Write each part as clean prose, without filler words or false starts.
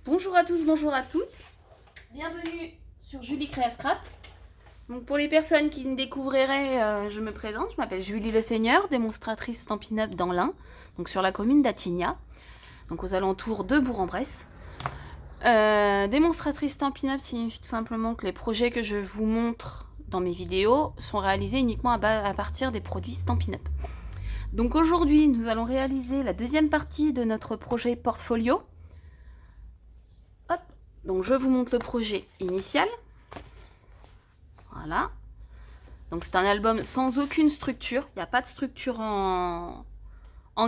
Bonjour à tous, bonjour à toutes. Bienvenue sur Julie Créa Scrap. Donc pour les personnes qui me découvriraient, je me présente. Je m'appelle Julie Le Seigneur, démonstratrice Stampin' Up dans l'Ain, donc sur la commune d'Attigna, donc aux alentours de Bourg-en-Bresse. Démonstratrice Stampin' Up signifie tout simplement que les projets que je vous montre dans mes vidéos sont réalisés uniquement à partir des produits Stampin' Up. Donc aujourd'hui, nous allons réaliser la deuxième partie de notre projet portfolio. Hop, donc je vous montre le projet initial. Voilà. Donc c'est un album sans aucune structure. Il n'y a pas de structure en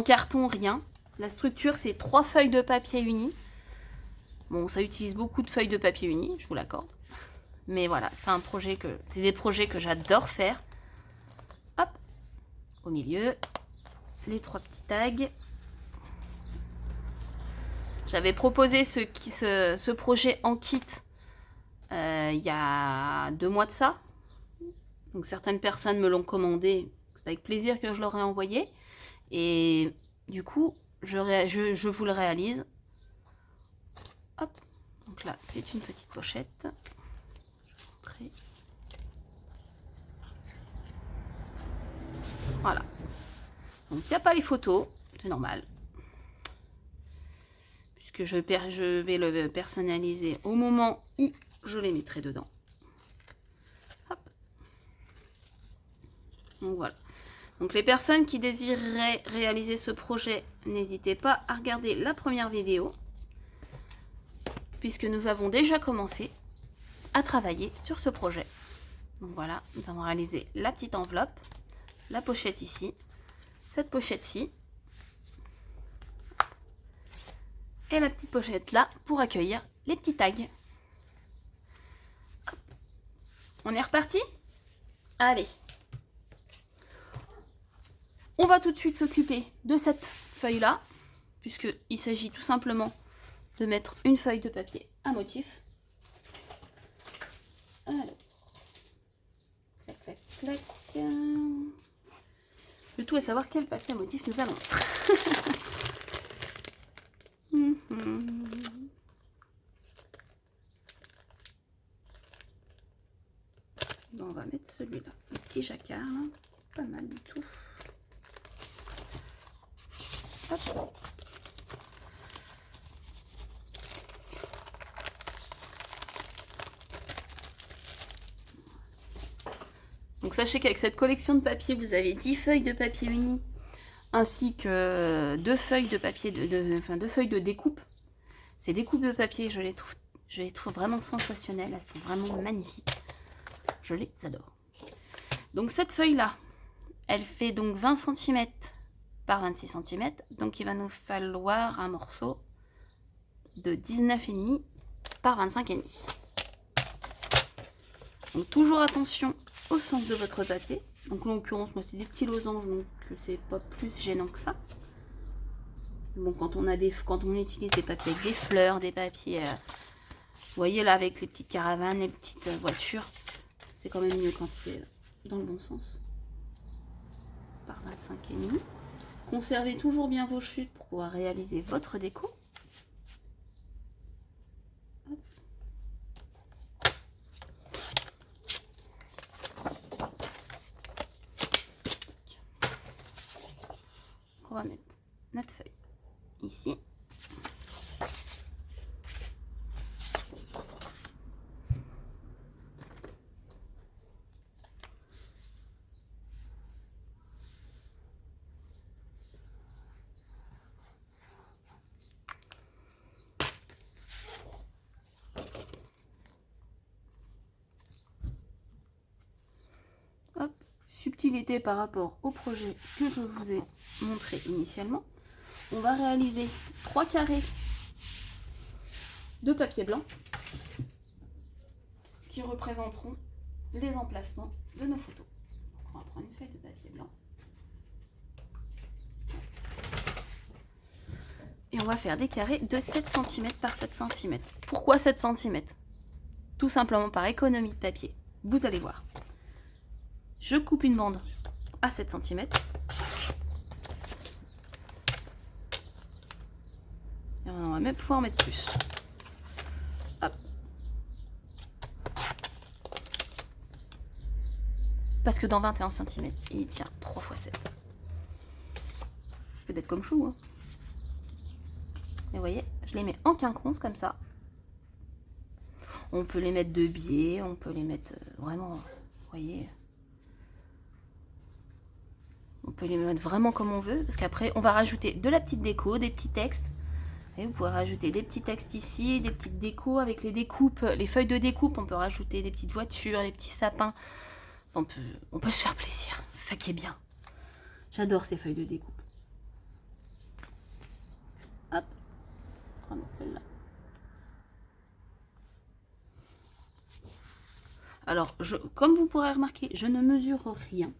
carton, rien. La structure, c'est 3 feuilles de papier unies. Bon, ça utilise beaucoup de feuilles de papier unies, je vous l'accorde. Mais voilà, c'est des projets que j'adore faire. Hop, au milieu, les 3 petits tags. J'avais proposé ce projet en kit il y a 2 mois de ça. Donc certaines personnes me l'ont commandé. C'est avec plaisir que je leur ai envoyé. Et du coup, je vous le réalise. Hop. Donc là, c'est une petite pochette. Je vais montrer. Voilà. Donc il n'y a pas les photos. C'est normal. Puisque je vais le personnaliser au moment où je les mettrai dedans. Hop. Donc voilà. Donc les personnes qui désireraient réaliser ce projet, n'hésitez pas à regarder la première vidéo, puisque nous avons déjà commencé à travailler sur ce projet. Donc voilà, nous avons réalisé la petite enveloppe, la pochette ici, cette pochette-ci, et la petite pochette là pour accueillir les petits tags. Hop. On est reparti? Allez! On va tout de suite s'occuper de cette feuille-là, puisqu'il s'agit tout simplement de mettre une feuille de papier à motif. Alors, clac, clac, clac. Le tout est savoir quel papier à motif nous allons mettre. Bon, on va mettre celui-là, le petit jacquard, là. Pas mal du tout. Hop. Donc sachez qu'avec cette collection de papier, vous avez 10 feuilles de papier uni, ainsi que 2 feuilles de papier, 2 feuilles de découpe. Ces découpes de papier, je les trouve vraiment sensationnelles, elles sont vraiment magnifiques. Je les adore. Donc cette feuille-là, elle fait donc 20 cm par 26 cm, donc il va nous falloir un morceau de 19,5 par 25,5. Donc toujours attention au centre de votre papier. Donc là en l'occurrence, moi c'est des petits losanges, donc c'est pas plus gênant que ça. Bon, quand on utilise des papiers avec des fleurs, des papiers, vous voyez là avec les petites caravanes, les petites voitures, c'est quand même mieux quand c'est dans le bon sens. Par 25,5. Conservez toujours bien vos chutes pour pouvoir réaliser votre déco. Hop. On va mettre notre feuille ici. Hop, subtilité par rapport au projet que je vous ai montré initialement. On va réaliser 3 carrés de papier blanc qui représenteront les emplacements de nos photos. Donc on va prendre une feuille de papier blanc et on va faire des carrés de 7 cm par 7 cm. Pourquoi 7 cm? Tout simplement par économie de papier. Vous allez voir. Je coupe une bande à 7 cm. Et on va même pouvoir mettre plus. Parce que dans 21 cm, il tient 3 x 7. C'est bête comme chou, hein. Et vous voyez, je les mets en quinconce comme ça. On peut les mettre de biais, on peut les mettre vraiment, vous voyez. On peut les mettre vraiment comme on veut, parce qu'après, on va rajouter de la petite déco, des petits textes. Et vous pouvez rajouter des petits textes ici, des petites décos avec les découpes, les feuilles de découpe. On peut rajouter des petites voitures, des petits sapins. On peut se faire plaisir, c'est ça qui est bien. J'adore ces feuilles de découpe. Hop, on va mettre celle-là. Alors, comme vous pourrez remarquer, je ne mesure rien.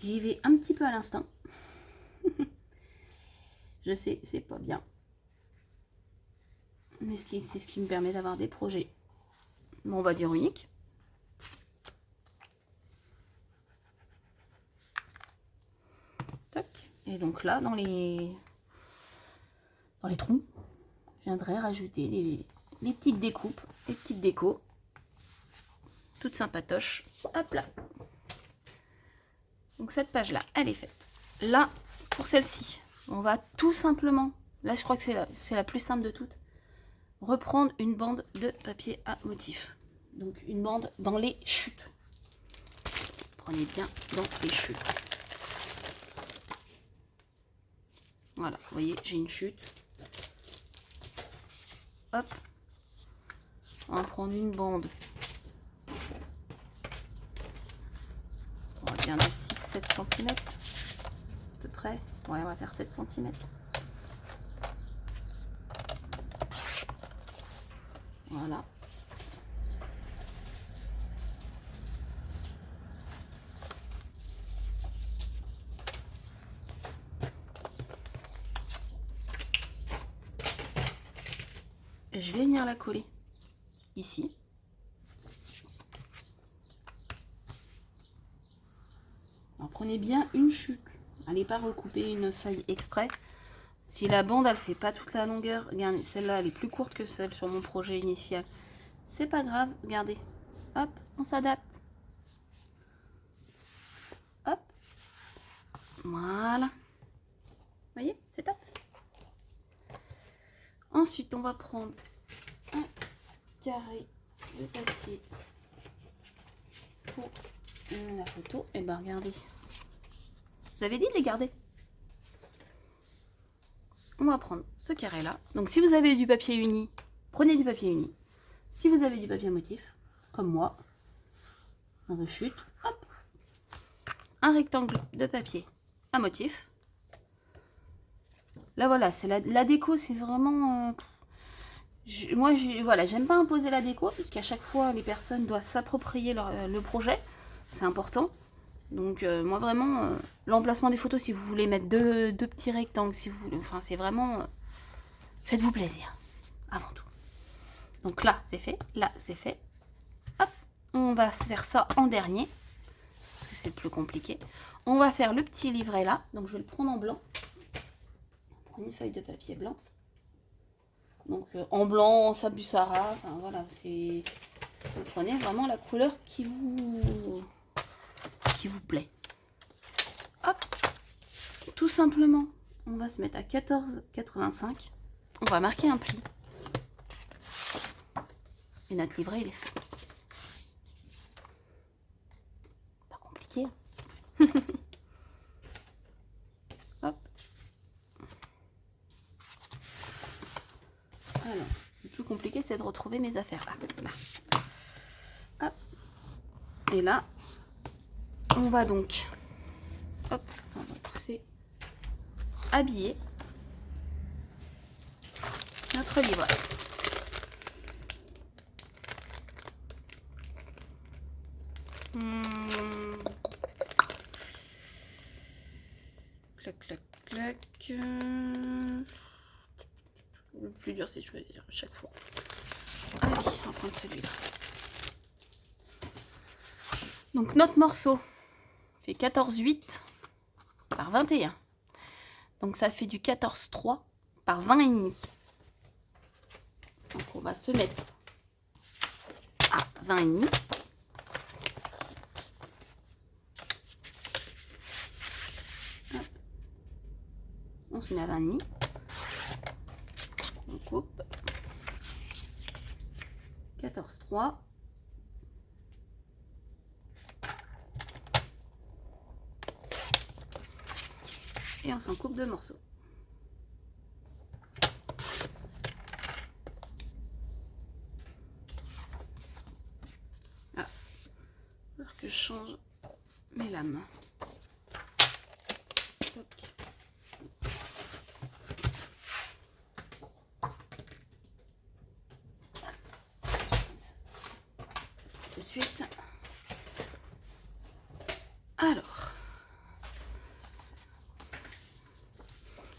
J'y vais un petit peu à l'instinct. Je sais, c'est pas bien. Mais c'est ce qui me permet d'avoir des projets, on va dire uniques. Tac. Et donc là, dans les trous, je viendrai rajouter les petites découpes, les petites décos. Toutes sympatoches. Hop là. Donc cette page-là, elle est faite. Là, pour celle-ci, on va tout simplement, là je crois que c'est la plus simple de toutes, reprendre une bande de papier à motif. Donc une bande dans les chutes. Prenez bien dans les chutes. Voilà, vous voyez, j'ai une chute. Hop. On va prendre une bande. On va dire de 6-7 cm. À peu près. Ouais, on va faire 7 cm. Voilà. Je vais venir la coller ici. Alors, prenez bien une chute. N'allez pas recouper une feuille exprès. Si la bande elle fait pas toute la longueur, regardez, celle-là elle est plus courte que celle sur mon projet initial. C'est pas grave, regardez. Hop, on s'adapte. Hop. Voilà. Vous voyez, c'est top. Ensuite, on va prendre un carré de papier pour la photo. Et ben regardez. Vous avez dit de les garder. On va prendre ce carré là. Donc si vous avez du papier uni, prenez du papier uni. Si vous avez du papier à motif, comme moi, dans vos chutes, hop, un rectangle de papier à motif. Là voilà, c'est la déco, c'est vraiment... voilà, j'aime pas imposer la déco, parce qu'à chaque fois, les personnes doivent s'approprier le projet. C'est important. Donc moi vraiment, l'emplacement des photos, si vous voulez mettre deux petits rectangles, si vous voulez, enfin c'est vraiment... faites-vous plaisir, avant tout. Donc là, c'est fait. Là, c'est fait. Hop, on va se faire ça en dernier, parce que c'est le plus compliqué. On va faire le petit livret là, donc je vais le prendre en blanc. Prenez une feuille de papier blanc. Donc en blanc, en Sabussara, enfin voilà, c'est... Vous prenez vraiment la couleur qui vous plaît. Hop, tout simplement, on va se mettre à 14,85. On va marquer un pli. Et notre livret, il est fait. Pas compliqué. Hop. Alors, le plus compliqué, c'est de retrouver mes affaires. Là. Hop. Et là, on va donc, hop, on va pousser, habiller notre livret. Clac, clac, clac. Le plus dur, c'est de choisir à chaque fois. Allez, on va prendre celui-là. Donc notre morceau fait 14,8 par 21. Donc ça fait du 14,3 par 20,5. Donc on va se mettre à 20,5. On se met à 20,5. On coupe. 14,3. Et on s'en coupe 2 morceaux. Ah. Alors que je change mes lames. Toc. Tout de suite. Alors.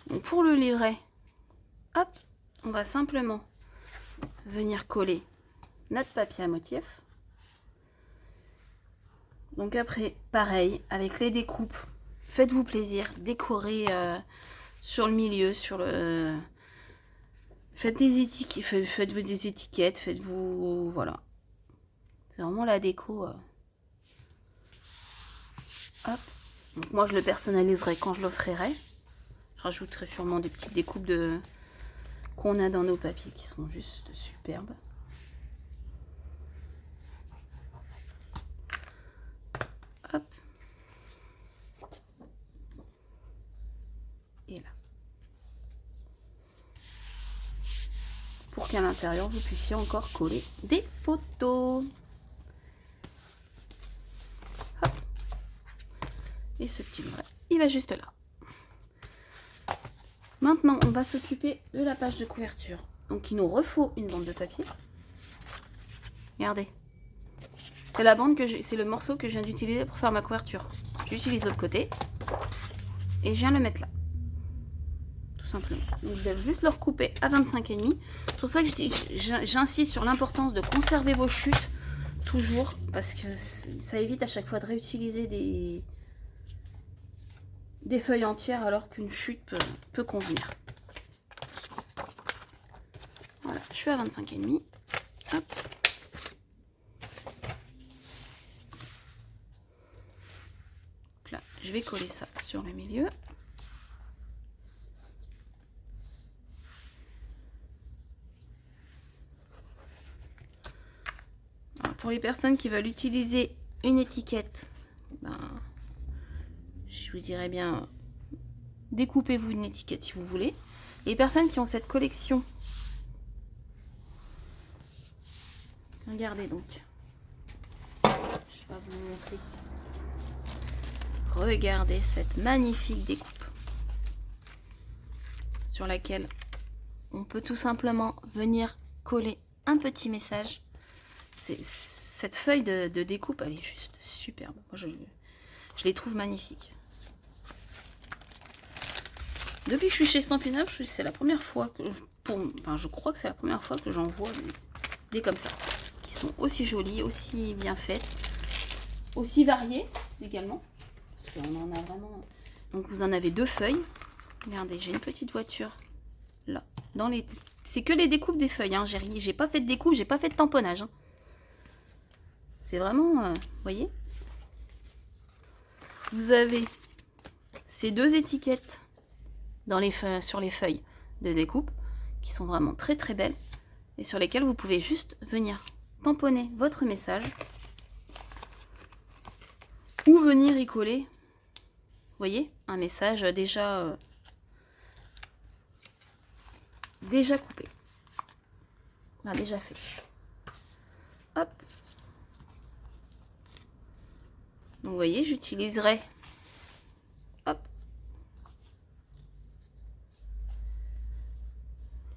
Donc pour le livret, hop, on va simplement venir coller notre papier à motif. Donc après, pareil, avec les découpes, faites-vous plaisir, décorez sur le milieu, sur le... Faites des étiquettes, faites-vous des étiquettes, faites-vous... Voilà. C'est vraiment la déco. Hop. Donc moi, je le personnaliserai quand je l'offrirai. Je rajouterai sûrement des petites découpes qu'on a dans nos papiers qui sont juste superbes. Hop. Et là. Pour qu'à l'intérieur, vous puissiez encore coller des photos. Hop. Et ce petit livret, il va juste là. Maintenant, on va s'occuper de la page de couverture. Donc, il nous refaut une bande de papier. Regardez. C'est la bande c'est le morceau que je viens d'utiliser pour faire ma couverture. J'utilise l'autre côté. Et je viens le mettre là. Tout simplement. Donc, je vais juste le recouper à 25,5. C'est pour ça que j'insiste sur l'importance de conserver vos chutes. Toujours. Parce que ça évite à chaque fois de réutiliser des feuilles entières alors qu'une chute peut convenir. Voilà, je suis à 25,5. Hop. Donc là, je vais coller ça sur le milieu. Alors, pour les personnes qui veulent utiliser une étiquette, ben, je vous dirais bien, découpez-vous une étiquette si vous voulez. Les personnes qui ont cette collection, regardez donc, je vais vous montrer. Regardez cette magnifique découpe sur laquelle on peut tout simplement venir coller un petit message. Cette feuille de découpe, elle est juste superbe. Moi, je les trouve magnifiques. Depuis que je suis chez Stampin' Up, c'est la première fois que je crois que c'est la première fois que j'en vois des comme ça, qui sont aussi jolies, aussi bien faites, aussi variées également, parce qu'on en a vraiment. Donc vous en avez 2 feuilles. Regardez, j'ai une petite voiture là. C'est que les découpes des feuilles. Hein. J'ai pas fait de découpe, j'ai pas fait de tamponnage. Hein. C'est vraiment, vous voyez. Vous avez ces 2 étiquettes sur les feuilles de découpe qui sont vraiment très très belles et sur lesquelles vous pouvez juste venir tamponner votre message ou venir y coller, vous voyez, un message déjà coupé, enfin, déjà fait. Hop. Donc vous voyez, j'utiliserai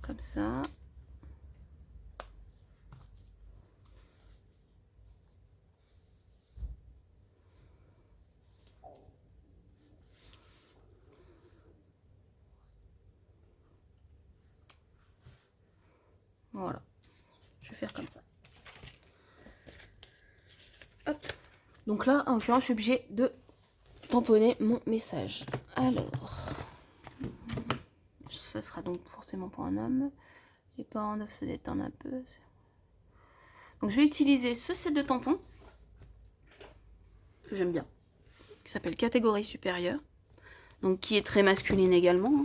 comme ça. Voilà. Je vais faire comme ça. Hop. Donc là, en l'occurrence, je suis obligée de tamponner mon message. Alors, ce sera donc forcément pour un homme. Les parents doivent se détendre un peu. Donc je vais utiliser ce set de tampons, que j'aime bien, qui s'appelle Catégorie supérieure, donc qui est très masculine également.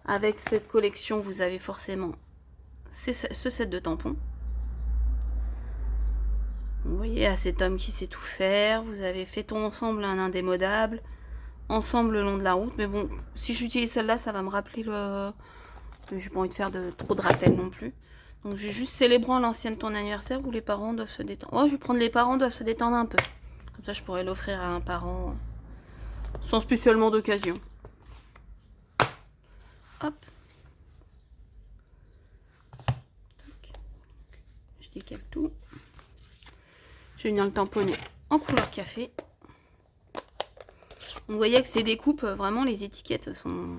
Avec cette collection, vous avez forcément ce set de tampons. Vous voyez, à cet homme qui sait tout faire, vous avez fait-on ensemble un indémodable, ensemble le long de la route, mais bon, si j'utilise celle-là, ça va me rappeler le... J'ai pas envie de faire trop de rappel non plus. Donc j'ai juste célébrant l'ancienne ton anniversaire où les parents doivent se détendre. Oh, je vais prendre les parents doivent se détendre un peu. Comme ça, je pourrais l'offrir à un parent sans spécialement d'occasion. Hop. Je décale tout. Je vais venir le tamponner en couleur café. Vous voyez que ces découpes, vraiment, les étiquettes sont...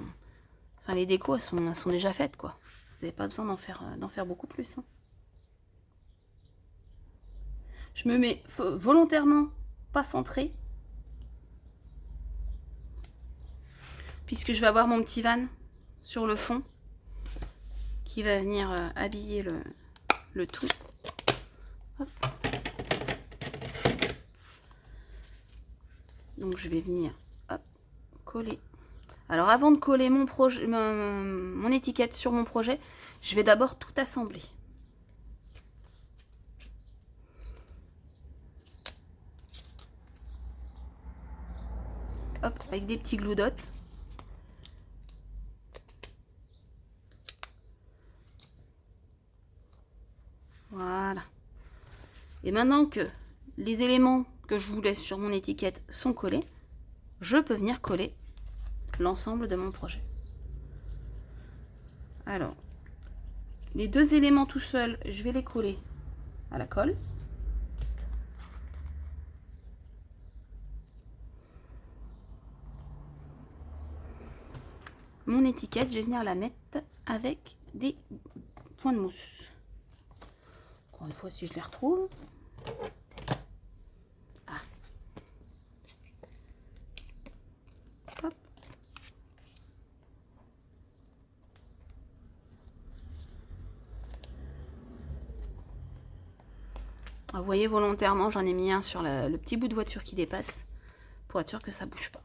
Enfin, les décos, elles sont déjà faites, quoi. Vous n'avez pas besoin d'en faire beaucoup plus. Hein. Je me mets volontairement pas centré. Puisque je vais avoir mon petit van sur le fond qui va venir habiller le tout. Hop. Donc je vais venir hop, coller. Alors avant de coller mon étiquette sur mon projet, je vais d'abord tout assembler. Hop, avec des petits glue dots. Voilà. Et maintenant que les éléments que je vous laisse sur mon étiquette sont collés, je peux venir coller l'ensemble de mon projet. Alors, les deux éléments tout seuls, je vais les coller à la colle. Mon étiquette, je vais venir la mettre avec des points de mousse. Encore une fois, si je les retrouve. Ah. Hop. Vous voyez, volontairement, j'en ai mis un sur le petit bout de voiture qui dépasse pour être sûr que ça ne bouge pas.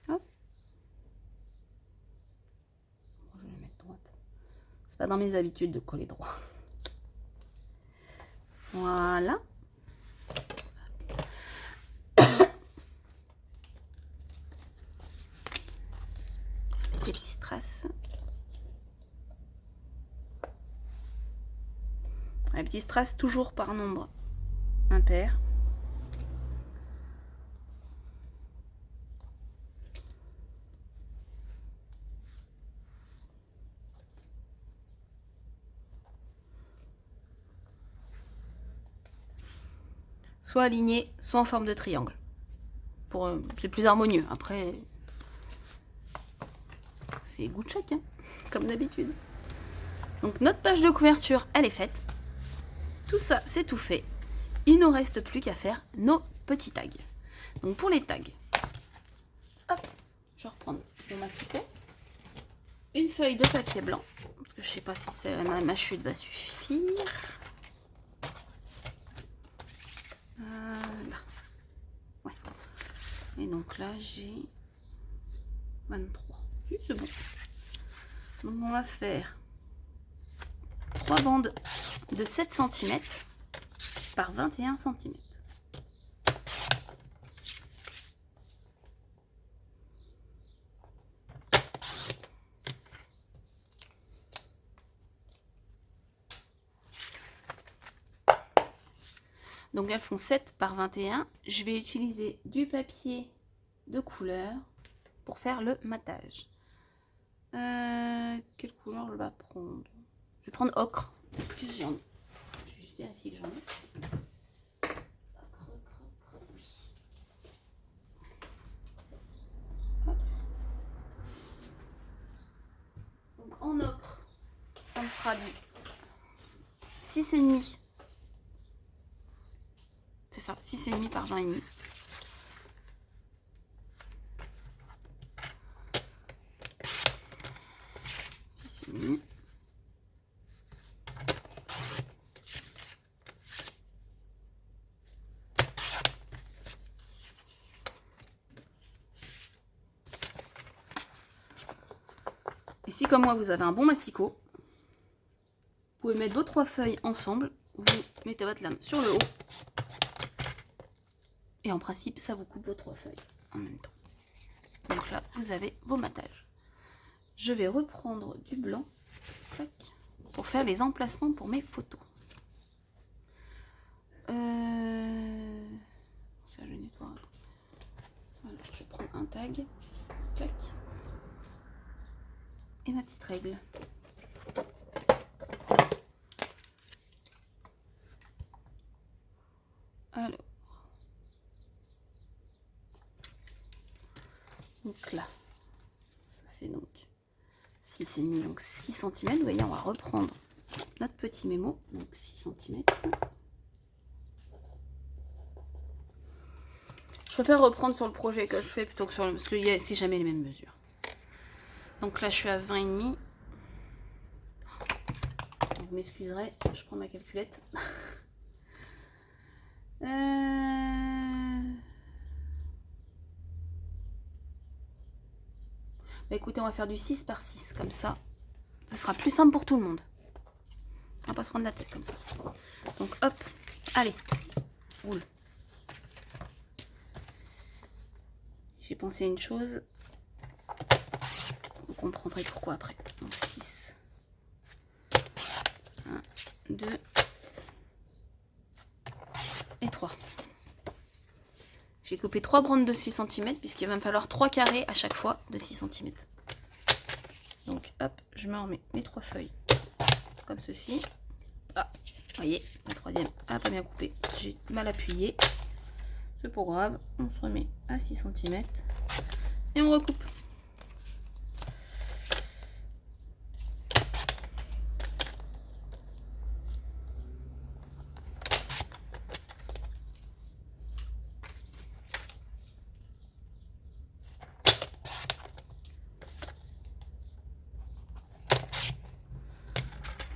Hop. Je vais le mettre droite. C'est pas dans mes habitudes de coller droit. Voilà. Les petits strass. Les petits strass toujours par nombre impair. Soit aligné, soit en forme de triangle. C'est plus harmonieux. Après, c'est goût de chacun, comme d'habitude. Donc notre page de couverture, elle est faite. Tout ça, c'est tout fait. Il ne nous reste plus qu'à faire nos petits tags. Donc pour les tags, hop, je vais reprendre mon masticot. Une feuille de papier blanc. Parce que je ne sais pas si ma chute va suffire. Là. Ouais. Et donc là, j'ai 23. Oui, c'est bon. Donc on va faire 3 bandes de 7 cm par 21 cm. Donc elles font 7 par 21. Je vais utiliser du papier de couleur pour faire le matage. Quelle couleur je vais prendre? Je vais prendre ocre. Est-ce que j'en ai? Je vais juste vérifier que j'en ai. Ocre, oui. Hop. Donc en ocre, ça me fera du 6,5. C'est ça, 6,5 par 20,5. si comme moi vous avez un bon massicot, vous pouvez mettre vos 3 feuilles ensemble, vous mettez votre lame sur le haut, et en principe ça vous coupe vos 3 feuilles en même temps. Donc là vous avez vos mattages. Je vais reprendre du blanc pour faire les emplacements pour mes photos. Ça je nettoie. Voilà, je prends un tag, clac, et ma petite règle. Alors, donc là, ça fait donc 6,5, donc 6 cm. Vous voyez, on va reprendre notre petit mémo, donc 6 cm. Je préfère reprendre sur le projet que je fais plutôt que sur le... parce que c'est jamais les mêmes mesures. Donc là, je suis à 20,5. Vous m'excuserez, je prends ma calculette. Bah écoutez, on va faire du 6 par 6, comme ça. Ça sera plus simple pour tout le monde. On va pas se prendre la tête comme ça. Donc hop, allez, roule. J'ai pensé à une chose. Vous comprendrez pourquoi après. Donc 6. 1, 2 et 3. J'ai coupé 3 bandes de 6 cm puisqu'il va me falloir 3 carrés à chaque fois de 6 cm. Donc hop, je me remets mes 3 feuilles comme ceci. Ah, vous voyez, la troisième a pas bien coupé. J'ai mal appuyé. C'est pas grave, on se remet à 6 cm et on recoupe.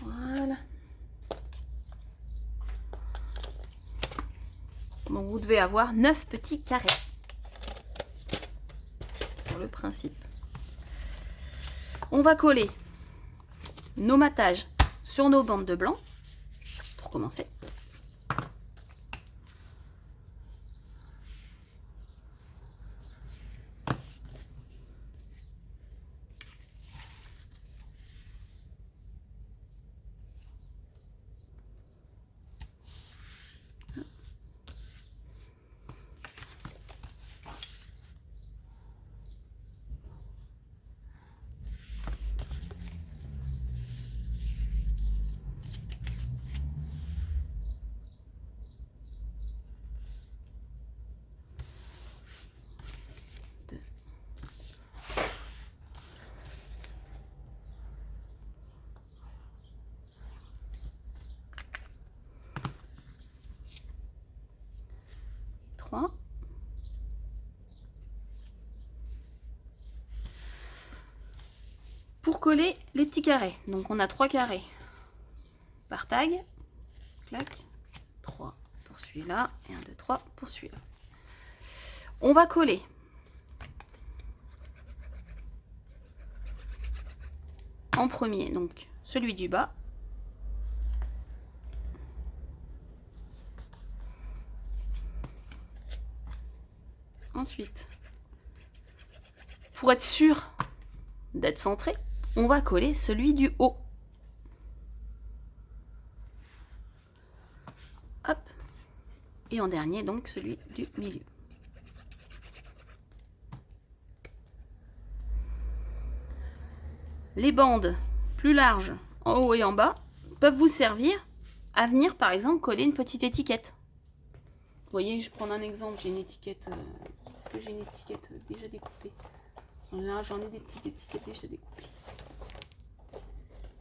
Voilà. Donc vous devez avoir 9 petits carrés. Sur le principe. On va coller nos mattages sur nos bandes de blanc pour commencer. Pour coller les petits carrés, donc on a 3 carrés par tag, clac, 3 pour celui-là et 1, 2, 3 pour celui-là. On va coller en premier donc celui du bas. Ensuite, pour être sûr d'être centré, on va coller celui du haut. Hop. Et en dernier, donc, celui du milieu. Les bandes plus larges en haut et en bas peuvent vous servir à venir, par exemple, coller une petite étiquette. Vous voyez, je prends un exemple, j'ai une étiquette... Est-ce que j'ai une étiquette déjà découpée? En général, j'en ai des petites étiquettes déjà découpées.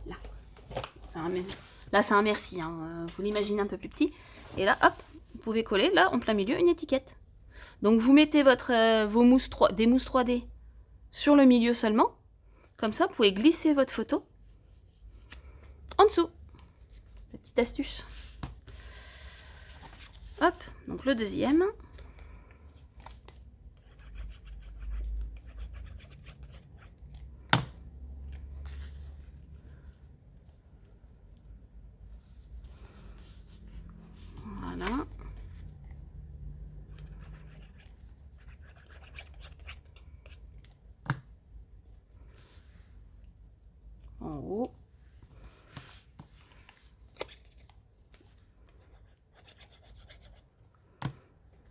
Là. Là, c'est un merci. Hein. Vous l'imaginez un peu plus petit. Et là, hop, vous pouvez coller, là, en plein milieu, une étiquette. Donc, vous mettez vos mousses des mousses 3D sur le milieu seulement. Comme ça, vous pouvez glisser votre photo en dessous. Petite astuce. Hop, donc le deuxième.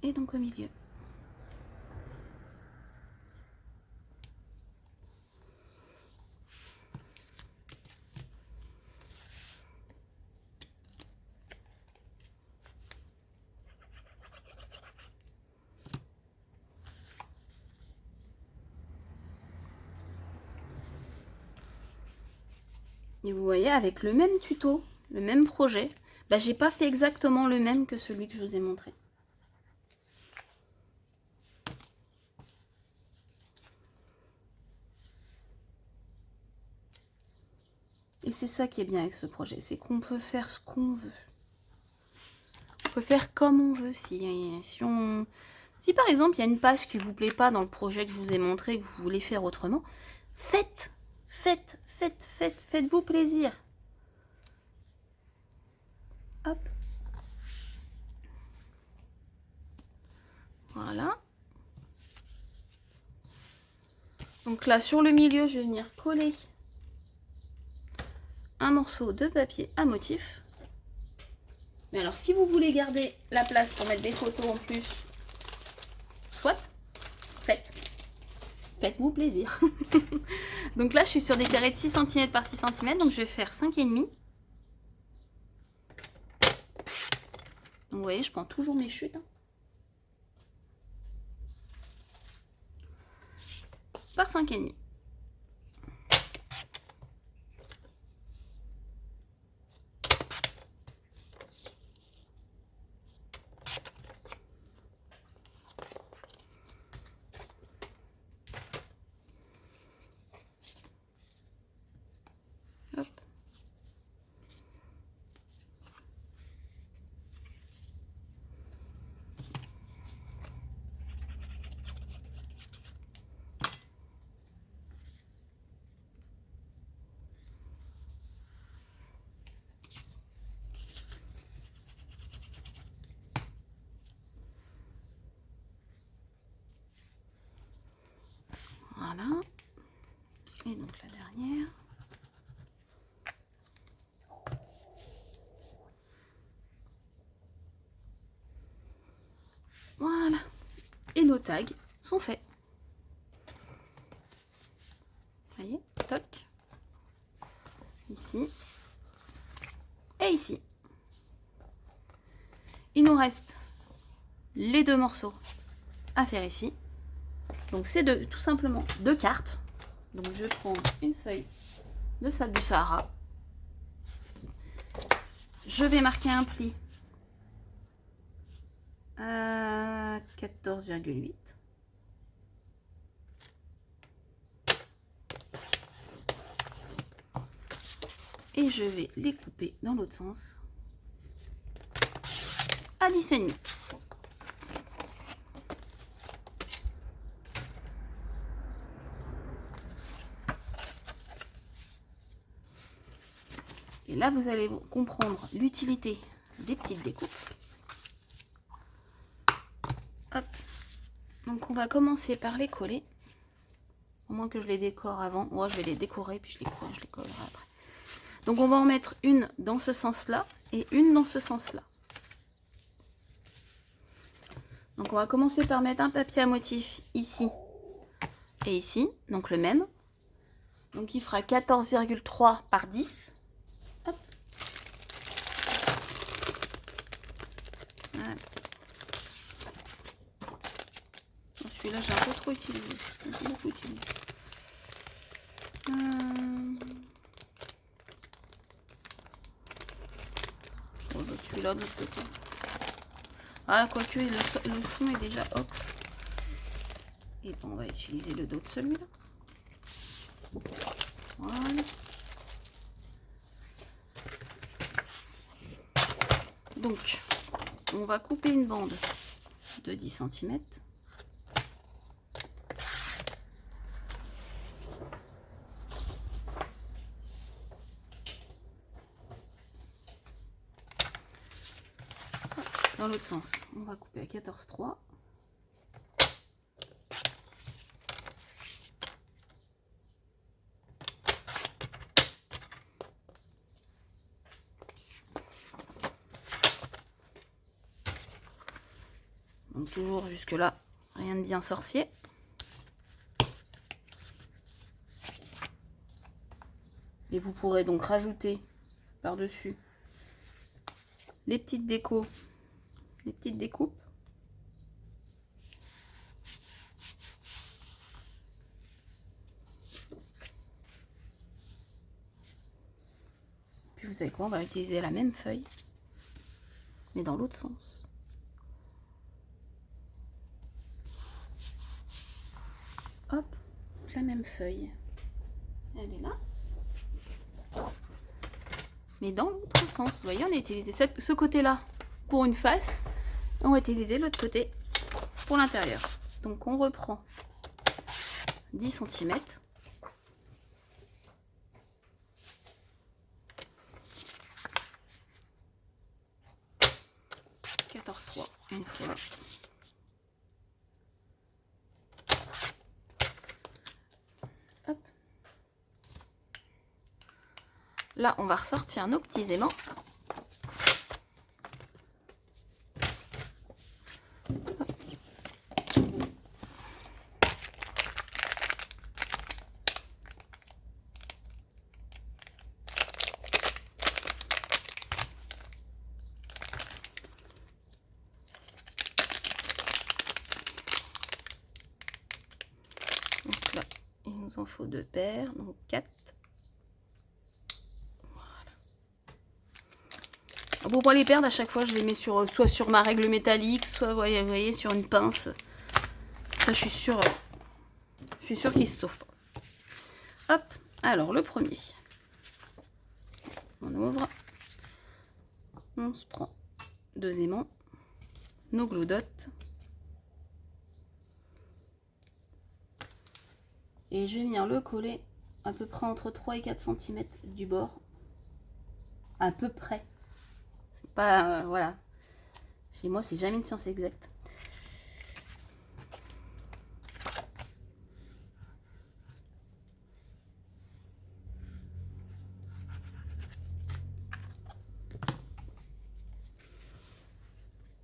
et donc au milieu. Et vous voyez, avec le même tuto, le même projet, bah, j'ai pas fait exactement le même que celui que je vous ai montré. Et c'est ça qui est bien avec ce projet, c'est qu'on peut faire ce qu'on veut. On peut faire comme on veut. Si par exemple il y a une page qui ne vous plaît pas dans le projet que je vous ai montré, que vous voulez faire autrement, faites-vous plaisir. Hop. Voilà. Donc là, sur le milieu, je vais venir coller un morceau de papier à motif. Mais alors, si vous voulez garder la place pour mettre des photos en plus, soit, faites-vous plaisir. Donc là, je suis sur des carrés de 6 cm par 6 cm, donc je vais faire 5,5. Donc vous voyez, je prends toujours mes chutes. Par 5,5. Hop. Voilà. Et donc la dernière. Voilà. Et nos tags sont faits. Vous voyez, toc. Ici. Et ici. Il nous reste les deux morceaux à faire ici. Donc c'est tout simplement 2 cartes. Donc je prends une feuille de sable du Sahara. Je vais marquer un pli à 14,8. Et je vais les couper dans l'autre sens à 10,5. Et là, vous allez comprendre l'utilité des petites découpes. Hop. Donc, on va commencer par les coller. Au moins que je les décore avant. Moi, je vais les décorer, puis je les collerai après. Donc, on va en mettre une dans ce sens-là et une dans ce sens-là. Donc, on va commencer par mettre un papier à motif ici et ici. Donc, le même. Donc, il fera 14,3 par 10. Hop. Voilà. Celui-là, j'ai un peu trop utilisé. J'ai un peu beaucoup utilisé. Bon, bah, celui-là de l'autre côté. Ah, quoique le son est déjà hop. Et bon, on va utiliser le dos de celui-là. Voilà. Donc, on va couper une bande de 10 cm. Dans l'autre sens, on va couper à 14,3. Donc toujours jusque là, rien de bien sorcier. Et vous pourrez donc rajouter par-dessus les petites décos, les petites découpes. Puis vous savez quoi, on va utiliser la même feuille, mais dans l'autre sens. Hop, la même feuille. Elle est là. Mais dans l'autre sens. Vous voyez, on a utilisé ce côté-là pour une face. Et on va utiliser l'autre côté pour l'intérieur. Donc on reprend 10 cm. Une fois. Hop. Là, on va ressortir nos petits aimants. Donc là, il nous en faut 2 paires, donc 4. Voilà. Pour pas les perdre, à chaque fois, je les mets sur, soit sur ma règle métallique, soit vous voyez, sur une pince. Ça, je suis sûre qu'ils se sauvent pas. Hop, alors le premier. On ouvre. On se prend 2 aimants, nos glow-dots. Et je vais venir le coller à peu près entre 3 et 4 cm du bord. À peu près. C'est pas... voilà. Chez moi, c'est jamais une science exacte.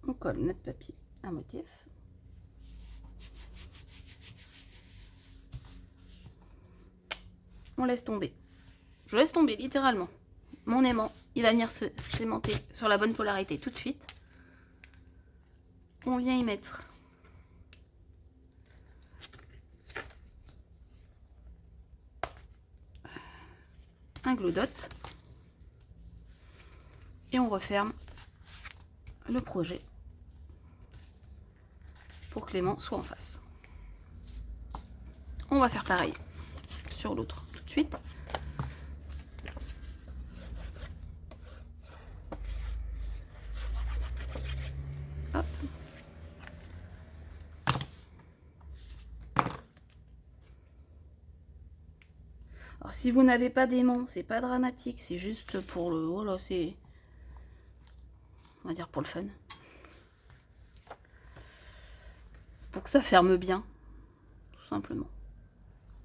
On colle notre papier à motif. On laisse tomber. Je laisse tomber littéralement. Mon aimant, il va venir se cimenter sur la bonne polarité tout de suite. On vient y mettre un glow-dot et on referme le projet pour que l'aimant soit en face. On va faire pareil sur l'autre tout de suite. Hop. Alors si vous n'avez pas d'aimant, c'est pas dramatique, c'est juste pour le... Voilà, c'est... On va dire pour le fun. Pour que ça ferme bien, tout simplement.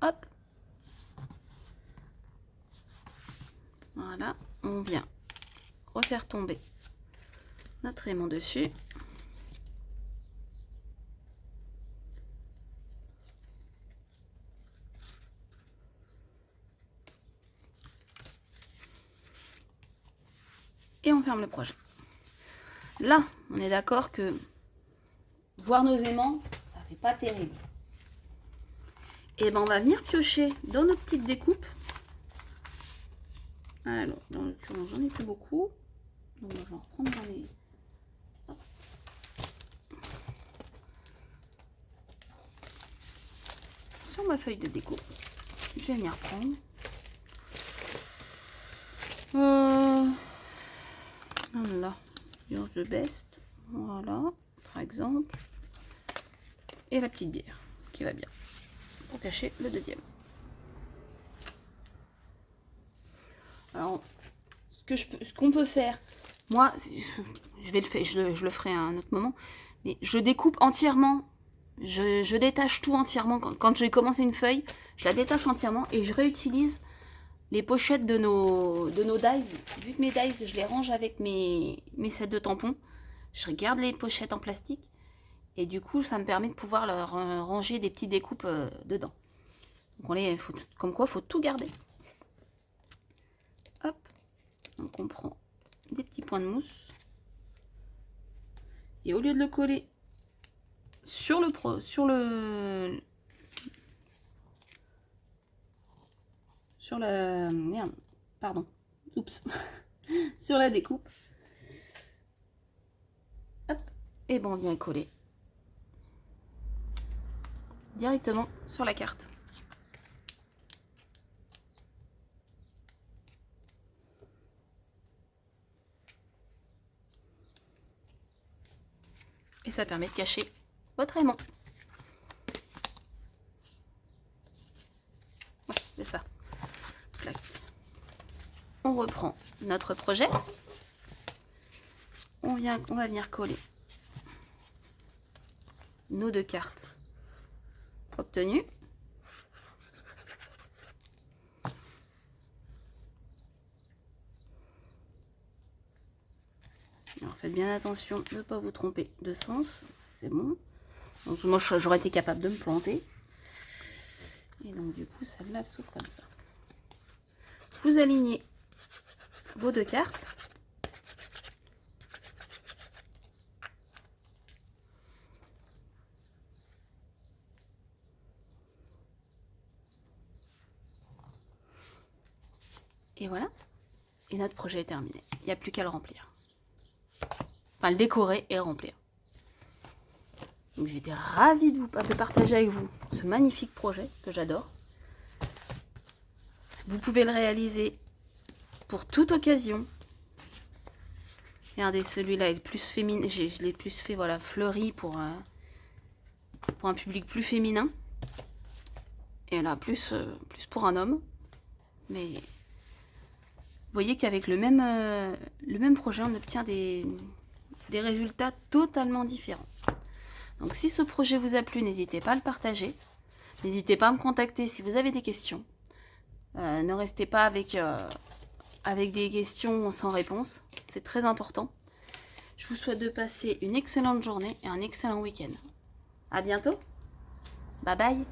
Hop. Voilà, on vient refaire tomber notre aimant dessus. Et on ferme le projet. Là, on est d'accord que voir nos aimants, ça fait pas terrible. Et ben on va venir piocher dans nos petites découpes. Alors, dans l'occurrence, j'en ai plus beaucoup. Donc, je vais en reprendre dans les... Hop. Sur ma feuille de découpe, je vais venir prendre. Là, You're the best. Voilà, par exemple. Et la petite bière, qui va bien. Pour cacher le deuxième. Alors, ce qu'on peut faire, moi, je le ferai à un autre moment, mais je découpe entièrement, je détache tout entièrement. Quand j'ai commencé une feuille, je la détache entièrement et je réutilise les pochettes de nos dies. Vu que mes dies, je les range avec mes sets de tampons, je garde les pochettes en plastique Et du coup, ça me permet de pouvoir leur ranger des petites découpes dedans. Donc comme quoi, il faut tout garder. Hop. Donc on prend des petits points de mousse. Et au lieu de le coller sur la merde, pardon, oups, sur la découpe, hop, et bon, on vient coller directement sur la carte. Et ça permet de cacher votre aimant. Ouais, c'est ça. Clac. On reprend notre projet. On va venir coller nos 2 cartes obtenues. Alors faites bien attention de ne pas vous tromper de sens. C'est bon. Donc, moi j'aurais été capable de me planter. Et donc du coup celle-là elle s'ouvre comme ça. Vous alignez vos 2 cartes. Et voilà. Et notre projet est terminé. Il n'y a plus qu'à le remplir. Enfin, le décorer et le remplir. Donc j'étais ravie de partager avec vous ce magnifique projet que j'adore. Vous pouvez le réaliser pour toute occasion. Regardez, celui-là est le plus féminin. Je l'ai plus fait, voilà, fleuri pour un public plus féminin. Et là, plus pour un homme. Mais vous voyez qu'avec le même projet, on obtient des résultats totalement différents. Donc si ce projet vous a plu, n'hésitez pas à le partager. N'hésitez pas à me contacter si vous avez des questions. Ne restez pas avec des questions sans réponse. C'est très important. Je vous souhaite de passer une excellente journée et un excellent week-end. À bientôt. Bye bye.